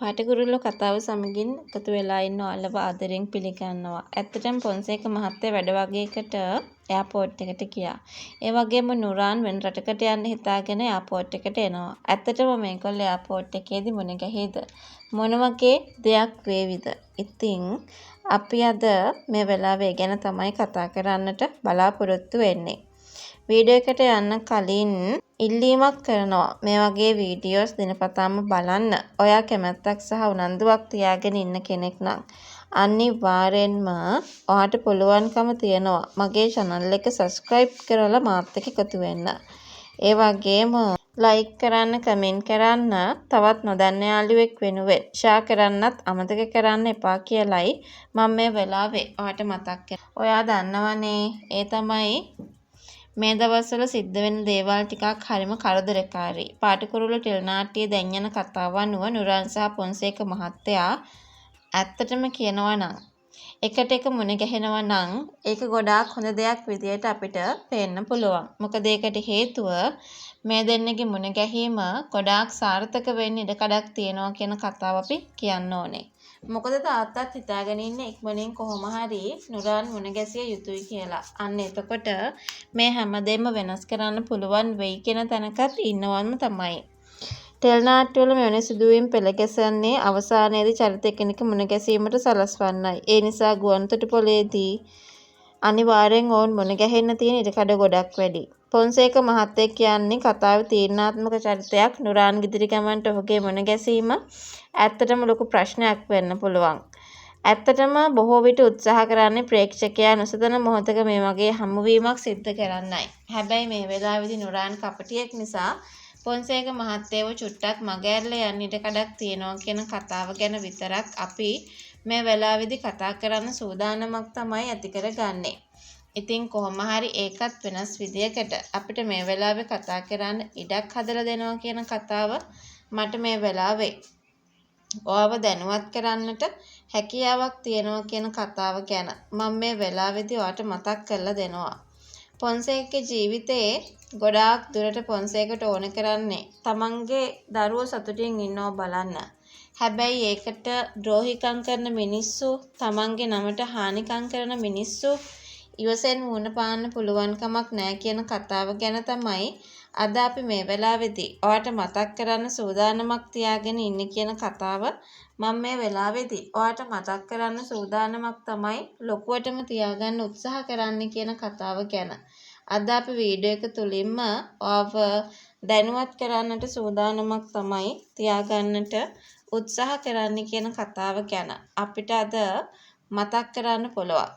පාටිකුරුල්ලෝ කතාව සමගින් එකතු වෙලා ඉන්න ඔයාලව ආදරෙන් පිළිගන්නවා. ඇත්තටම පොන්සේක මහත්තයා වැඩ වගේකට එයාපෝට් එකට ගියා. ඒ වගේම නුරාන් වෙන රටකට යන්න හිතාගෙන එයාපෝට් එකට එනවා. ඇත්තටම මේගොල්ලෝ එයාපෝට් එකේදී මුණ ගැහිද මොන වගේ දෙයක් වේවිද? ඉතින් අපි අද මේ වෙලාවේ ඒ ගැන තමයි කතා කරන්නට බලාපොරොත්තු වෙන්නේ. වීඩියෝ එකට යන්න කලින් ඉල්ලීමක් කරනවා. මේ වගේ වීඩියෝස් දිනපතාම බලන්න. ඔයා කැමැත්තක් සහ උනන්දුවක් තියාගෙන ඉන්න කෙනෙක් නම් අනිවාර්යෙන්ම ඔයාට පුළුවන්කම තියෙනවා මගේ channel එක subscribe කරලා මාත් එක්ක එකතු වෙන්න. ඒ වගේම like කරන්න, comment කරන්න, තවත් නොදන්න යාළුවෙක් වෙනුවෙන් share කරන්නත් අමතක කරන්න එපා කියලයි මම මේ වෙලාවේ ඔයාට මතක් කරන්නේ. ඔයා දන්නවනේ ඒ තමයි මේ දවස්වල සිද්ධ වෙන දේවල් ටිකක් හරිම කරදරකාරී. පාටිකුරුල්ලෝ ටෙලිනාට්‍යයේ දැන් යන කතාව අනුව නුරාන් සහ පොන්සේක මහත්තයා ඇත්තටම කියනවා නම් එකට එක මුණ ගැහෙනවා නම් ඒක ගොඩාක් හොඳ දෙයක් විදියට අපිට පේන්න පුළුවන්. මොකද ඒකට හේතුව මේ දෙන්නගේ මුණ ගැහිම ගොඩාක් සාර්ථක වෙන්න ඉඩ කඩක් තියෙනවා කියන කතාව අපි කියන්න ඕනේ. මොකද තාත්තත් හිතාගෙන ඉන්නේ ඉක්මනින් කොහොම හරි නුරාන් මුණ ගැසිය යුතුයි කියලා. අන්න එතකොට මේ හැමදේම වෙනස් කරන්න පුළුවන් වෙයි කියන තැනකත් ඉන්නවම තමයි. ටෙලිනාට්‍යවල මෙවැනි සිදුවීම් පෙළ ගැසෙන්නේ අවසානයේදී චරිත එකිනෙක මුණ ගැසීමට සලස්වන්නයි. ඒ නිසා ගුවන්තොටුපළේදී අනිවාර්යෙන් ඔවුන් මුණ ගැහෙන්න තියෙන ඉඩකඩ ගොඩක් වැඩි. පොන්සේක මහත්තයෙක් කියන්නේ කතාවේ තීරණාත්මක චරිතයක් නුරාන් ගිදිරි ගමන්ට ඔහුගේ මුණ ගැසීම ඇත්තටම ලොකු ප්‍රශ්නයක් වෙන්න පුළුවන්. ඇත්තටම බොහෝ විට උත්සාහ කරන්නේ ප්‍රේක්ෂකයා නොසිතන මොහොතක මේ වගේ හමුවීමක් සිද්ධ කරන්නයි. හැබැයි මේ වෙලාවේදී නුරාන් කපටියෙක් නිසා පොන්සේක මහත්තයව චුට්ටක් මගහැරලා යන්න ඉඩ කඩක් තියෙනවා කියන කතාව ගැන විතරක් අපි මේ වෙලාවේදී කතා කරන්න සූදානමක් තමයි ඇති කරගන්නේ. ඉතින් කොහොම හරි ඒකත් වෙනස් විදියකට අපිට මේ වෙලාවේ කතා කරන්න ඉඩක් හදලා දෙනවා කියන කතාව මට මේ වෙලාවේ ඔයාව දැනුවත් කරන්නට හැකියාවක් තියෙනවා කියන කතාව ගැන මම මේ වෙලාවේදී ඔයාට මතක් කරලා දෙනවා. පොන්සේකගේ ජීවිතයේ ගොඩාක් දුරට පොන්සේකට ඕන කරන්නේ තමන්ගේ දරුවෝ සතුටින් ඉන්නව බලන්න. හැබැයි ඒකට ද්‍රෝහිකම් කරන මිනිස්සු, තමන්ගේ නමට හානිකම් කරන මිනිස්සු ඉවසෙන් මුහුණ පාන්න පුළුවන් කමක් නැහැ කියන කතාව ගැන තමයි අද අපි මේ වෙලාවේදී ඔයාට මතක් කරන්න සූදානමක් තියාගෙන ඉන්නේ කියන කතාව මම මේ වෙලාවේදී ඔයාට මතක් කරන්න සූදානමක් තමයි ලොකුවටම තියාගන්න උත්සාහ කරන්න කියන කතාව ගැන. අද අපි වීඩියෝ එක තුලින්ම ඔයාව දැනුවත් කරන්නට සූදානමක් තමයි තියාගන්නට උත්සාහ කරන්න කියන කතාව ගැන අපිට අද මතක් කරන්න පුළුවන්.